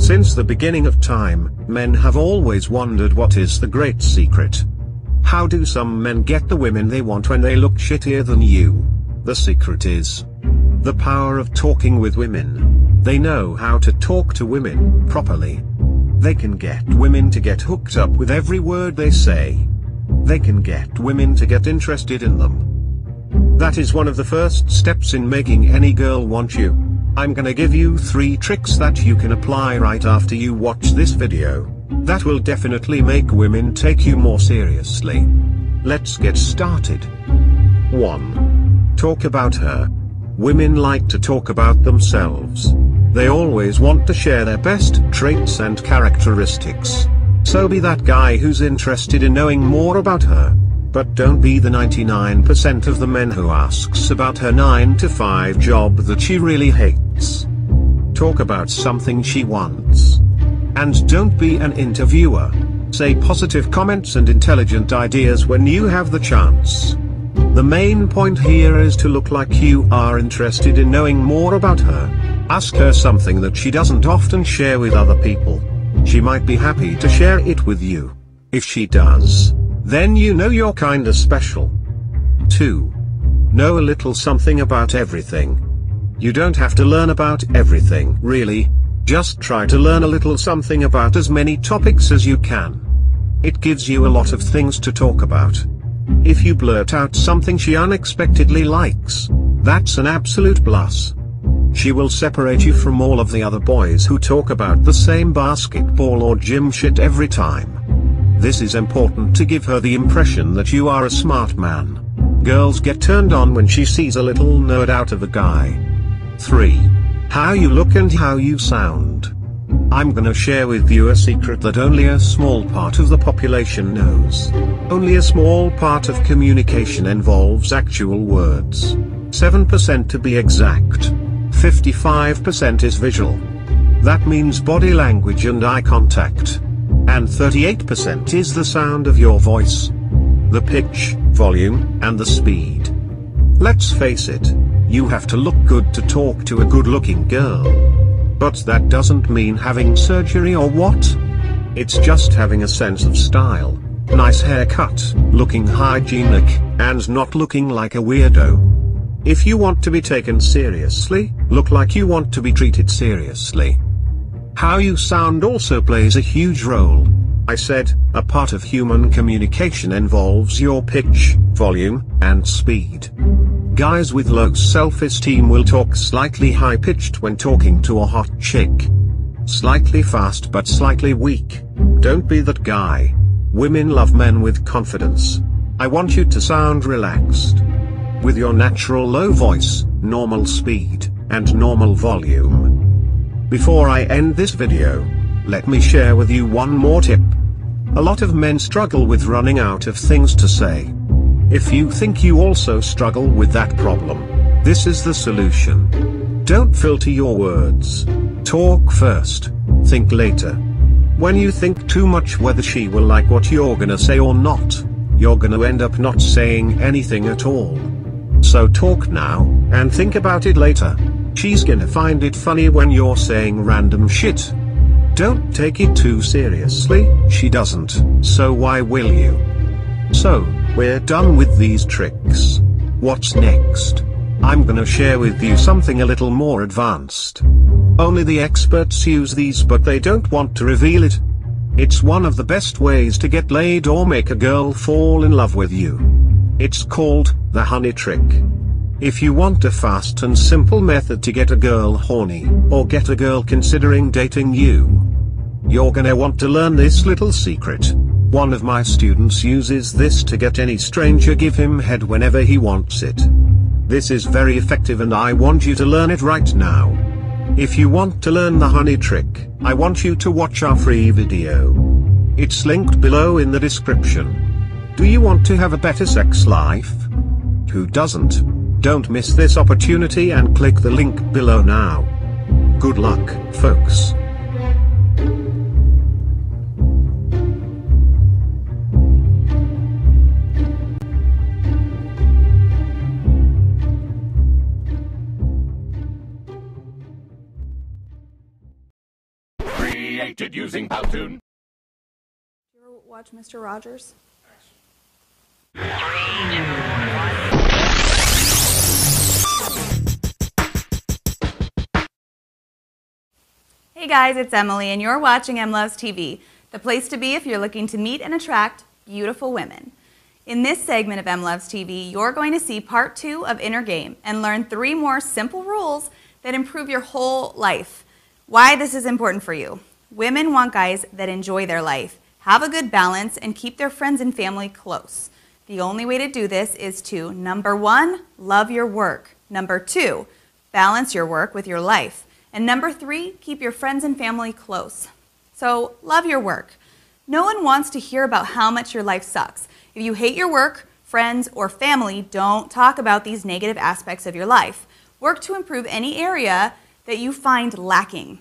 Since the beginning of time, men have always wondered what is the great secret. How do some men get the women they want when they look shittier than you? The secret is the power of talking with women. They know how to talk to women properly. They can get women to get hooked up with every word they say. They can get women to get interested in them. That is one of the first steps in making any girl want you. I'm gonna give you 3 tricks that you can apply right after you watch this video. That will definitely make women take you more seriously. Let's get started. 1. Talk about her. Women like to talk about themselves. They always want to share their best traits and characteristics. So be that guy who's interested in knowing more about her. But don't be the 99% of the men who asks about her 9-to-5 job that she really hates. Talk about something she wants. And don't be an interviewer. Say positive comments and intelligent ideas when you have the chance. The main point here is to look like you are interested in knowing more about her. Ask her something that she doesn't often share with other people. She might be happy to share it with you. If she does, then you know you're kinda special. 2. Know a little something about everything. You don't have to learn about everything, really. Just try to learn a little something about as many topics as you can. It gives you a lot of things to talk about. If you blurt out something she unexpectedly likes, that's an absolute plus. She will separate you from all of the other boys who talk about the same basketball or gym shit every time. This is important to give her the impression that you are a smart man. Girls get turned on when she sees a little nerd out of a guy. 3. How you look and how you sound. I'm gonna share with you a secret that only a small part of the population knows. Only a small part of communication involves actual words. 7% to be exact. 55% is visual. That means body language and eye contact. And 38% is the sound of your voice. The pitch, volume, and the speed. Let's face it, you have to look good to talk to a good-looking girl. But that doesn't mean having surgery or what? It's just having a sense of style, nice haircut, looking hygienic, and not looking like a weirdo. If you want to be taken seriously, look like you want to be treated seriously. How you sound also plays a huge role. I said, a part of human communication involves your pitch, volume, and speed. Guys with low self-esteem will talk slightly high-pitched when talking to a hot chick. Slightly fast but slightly weak. Don't be that guy. Women love men with confidence. I want you to sound relaxed. With your natural low voice, normal speed, and normal volume. Before I end this video, let me share with you one more tip. A lot of men struggle with running out of things to say. If you think you also struggle with that problem, this is the solution. Don't filter your words. Talk first, think later. When you think too much whether she will like what you're gonna say or not, you're gonna end up not saying anything at all. So talk now, and think about it later. She's gonna find it funny when you're saying random shit. Don't take it too seriously, she doesn't, so why will you? So, we're done with these tricks. What's next? I'm gonna share with you something a little more advanced. Only the experts use these, but they don't want to reveal it. It's one of the best ways to get laid or make a girl fall in love with you. It's called the honey trick. If you want a fast and simple method to get a girl horny, or get a girl considering dating you, you're gonna want to learn this little secret. One of my students uses this to get any stranger give him head whenever he wants it. This is very effective and I want you to learn it right now. If you want to learn the honey trick, I want you to watch our free video. It's linked below in the description. Do you want to have a better sex life? Who doesn't? Don't miss this opportunity and click the link below now. Good luck, folks. Created using Powtoon. Did you ever watch Mr. Rogers? Hey guys, it's Emily, and you're watching Loves TV, the place to be if you're looking to meet and attract beautiful women. In this segment of Loves TV, you're going to see part 2 of Inner Game and learn 3 more simple rules that improve your whole life. Why this is important for you. Women want guys that enjoy their life, have a good balance, and keep their friends and family close. The only way to do this is to, number 1, love your work. Number 2, balance your work with your life. And number 3, keep your friends and family close. So, love your work. No one wants to hear about how much your life sucks. If you hate your work, friends, or family, don't talk about these negative aspects of your life. Work to improve any area that you find lacking.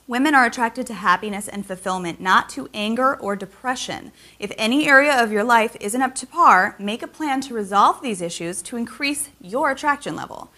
Women are attracted to happiness and fulfillment, not to anger or depression. If any area of your life isn't up to par, make a plan to resolve these issues to increase your attraction level.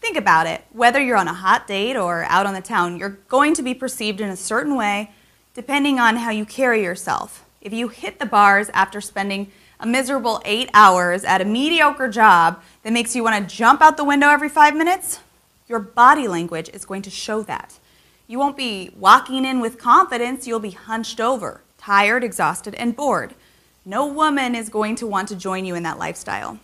Think about it. Whether you're on a hot date or out on the town, you're going to be perceived in a certain way depending on how you carry yourself. If you hit the bars after spending a miserable 8 hours at a mediocre job that makes you want to jump out the window every 5 minutes, your body language is going to show that. You won't be walking in with confidence, you'll be hunched over, tired, exhausted, and bored. No woman is going to want to join you in that lifestyle.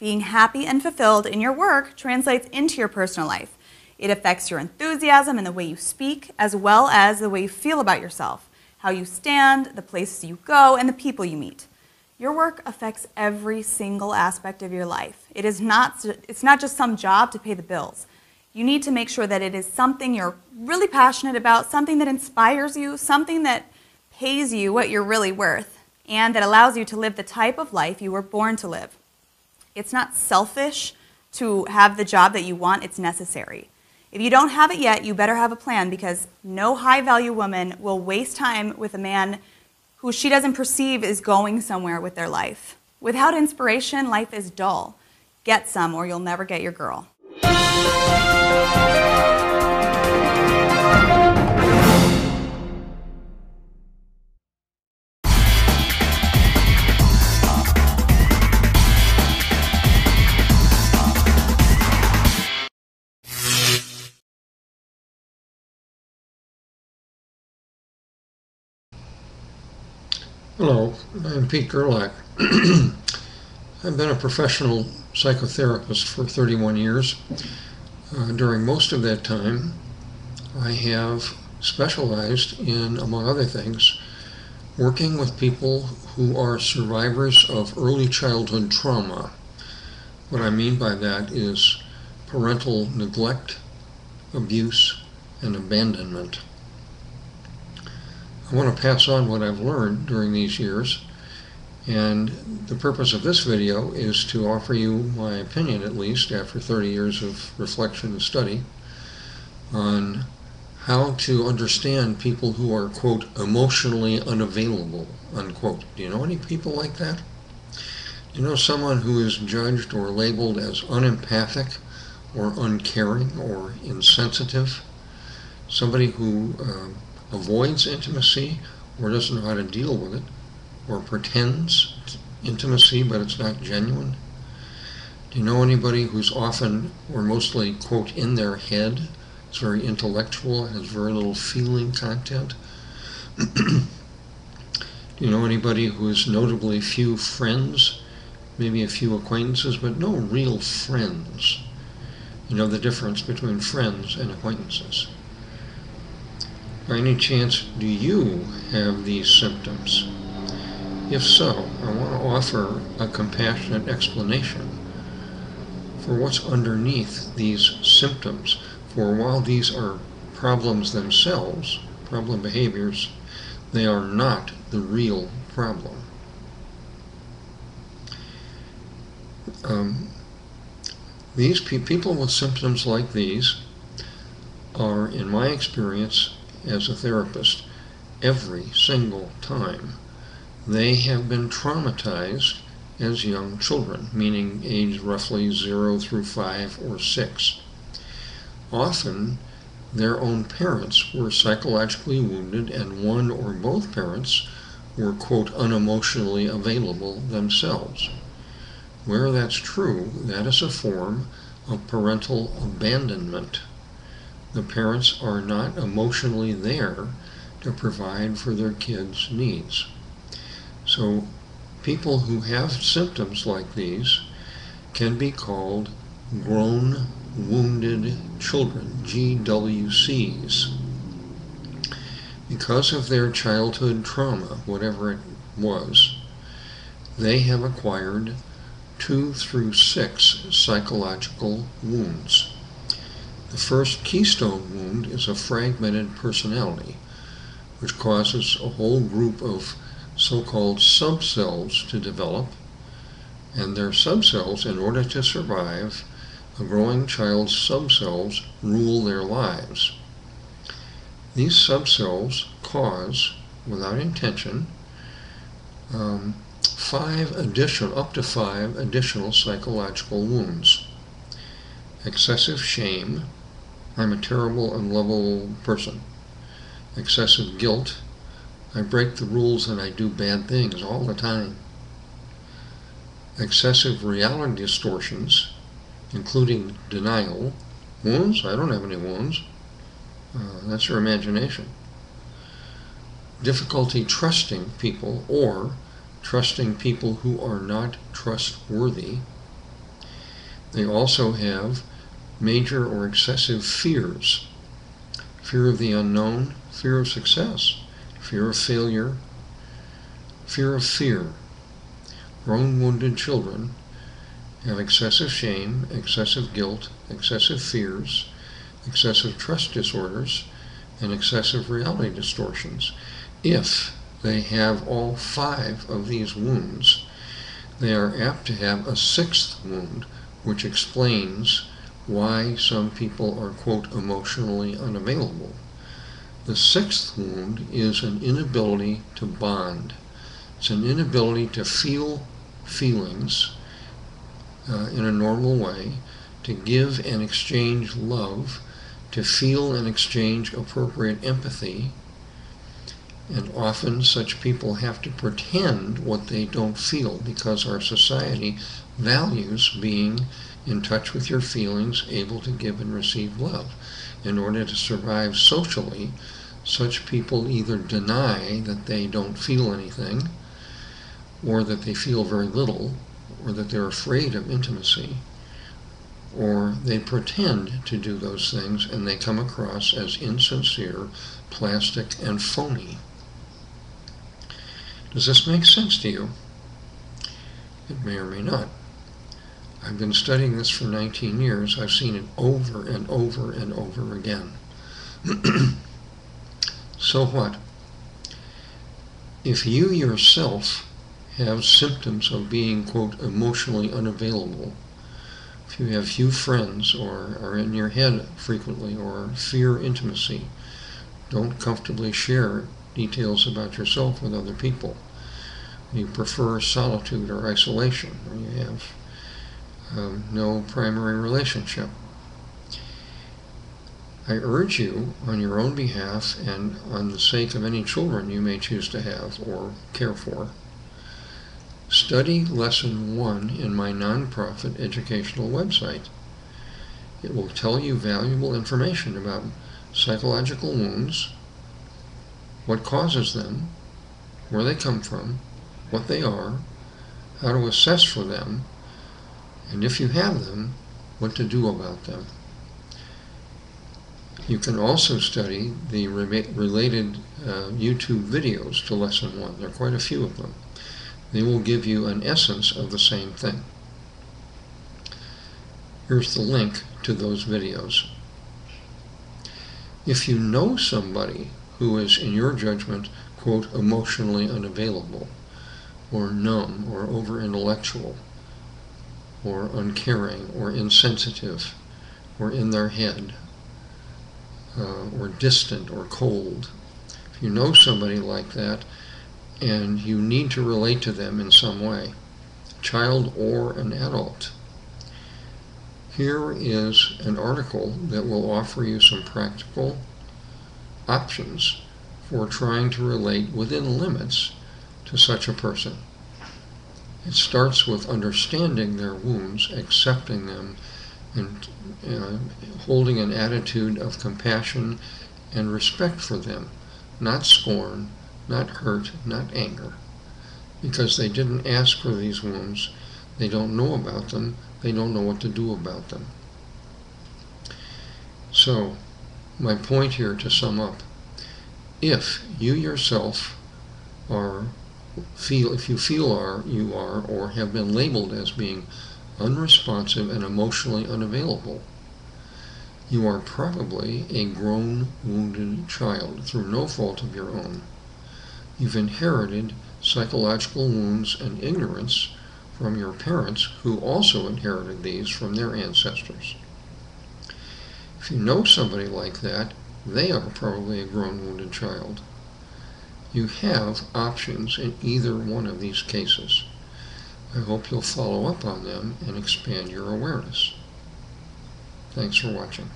Being happy and fulfilled in your work translates into your personal life. It affects your enthusiasm and the way you speak, as well as the way you feel about yourself, how you stand, the places you go, and the people you meet. Your work affects every single aspect of your life. It's not just some job to pay the bills. You need to make sure that it is something you're really passionate about, something that inspires you, something that pays you what you're really worth, and that allows you to live the type of life you were born to live. It's not selfish to have the job that you want, it's necessary. If you don't have it yet, you better have a plan, because no high-value woman will waste time with a man who she doesn't perceive is going somewhere with their life. Without inspiration, life is dull. Get some or you'll never get your girl. Hello, I'm Pete Gerlach. I've been a professional psychotherapist for 31 years. During most of that time, I have specialized in, among other things, working with people who are survivors of early childhood trauma. What I mean by that is parental neglect, abuse, and abandonment. I want to pass on what I've learned during these years, and the purpose of this video is to offer you my opinion, at least after 30 years of reflection and study, on how to understand people who are, quote, emotionally unavailable, unquote. Do you know any people like that? Do you know someone who is judged or labeled as unempathic or uncaring or insensitive? Somebody who avoids intimacy or doesn't know how to deal with it, or pretends intimacy but it's not genuine? Do you know anybody who's often or mostly, quote, in their head? It's very intellectual, has very little feeling content. Do you know anybody who has notably few friends, maybe a few acquaintances, but no real friends? You know the difference between friends and acquaintances. By any chance, do you have these symptoms? If so, I want to offer a compassionate explanation for what's underneath these symptoms. For while these are problems themselves, problem behaviors, they are not the real problem. These people with symptoms like these are, in my experience as a therapist, every single time they have been traumatized as young children, meaning age roughly 0 through 5 or 6. Often their own parents were psychologically wounded and one or both parents were, quote, unemotionally available themselves. Where that's true, that is a form of parental abandonment. The parents are not emotionally there to provide for their kids' needs. So people who have symptoms like these can be called grown wounded children, GWCs. Because of their childhood trauma, whatever it was, they have acquired 2 through 6 psychological wounds. The first keystone wound is a fragmented personality, which causes a whole group of so-called subcells to develop, and their subcells, in order to survive, a growing child's subcells rule their lives. These subcells cause, without intention, up to 5 additional psychological wounds. Excessive shame, I'm a terrible, unlovable person. Excessive guilt, I break the rules and I do bad things all the time. Excessive reality distortions, including denial. Wounds? I don't have any wounds. That's your imagination. Difficulty trusting people or trusting people who are not trustworthy. They also have major or excessive fears. Fear of the unknown, fear of success, fear of failure, fear of fear. Grown wounded children have excessive shame, excessive guilt, excessive fears, excessive trust disorders, and excessive reality distortions. If they have all 5 of these wounds, they are apt to have a 6th wound, which explains why some people are, quote, emotionally unavailable. The 6th wound is an inability to bond. It's an inability to feel feelings in a normal way, to give and exchange love, to feel and exchange appropriate empathy, and often such people have to pretend what they don't feel because our society values being in touch with your feelings, able to give and receive love. In order to survive socially, such people either deny that they don't feel anything, or that they feel very little, or that they're afraid of intimacy, or they pretend to do those things and they come across as insincere, plastic, and phony. Does this make sense to you? It may or may not. I've been studying this for 19 years. I've seen it over and over and over again. So what? If you yourself have symptoms of being, quote, emotionally unavailable, if you have few friends or are in your head frequently or fear intimacy, don't comfortably share details about yourself with other people, you prefer solitude or isolation, or you have no primary relationship, I urge you, on your own behalf and on the sake of any children you may choose to have or care for, study Lesson 1 in my nonprofit educational website. It will tell you valuable information about psychological wounds, what causes them, where they come from, what they are, how to assess for them, and if you have them, what to do about them. You can also study the related YouTube videos to Lesson 1. There are quite a few of them. They will give you an essence of the same thing. Here's the link to those videos. If you know somebody who is, in your judgment, quote, emotionally unavailable, or numb, or over-intellectual, or uncaring, or insensitive, or in their head, or distant, or cold, if you know somebody like that, and you need to relate to them in some way, child or an adult, Here is an article that will offer you some practical options for trying to relate within limits to such a person. It starts with understanding their wounds, accepting them, and holding an attitude of compassion and respect for them, not scorn, not hurt, not anger, because they didn't ask for these wounds, they don't know about them, they don't know what to do about them. So, my point here to sum up, if you yourself you are or have been labeled as being unresponsive and emotionally unavailable, you are probably a grown, wounded child through no fault of your own. You've inherited psychological wounds and ignorance from your parents, who also inherited these from their ancestors. If you know somebody like that, they are probably a grown, wounded child. You have options in either one of these cases. I hope you'll follow up on them and expand your awareness. Thanks for watching.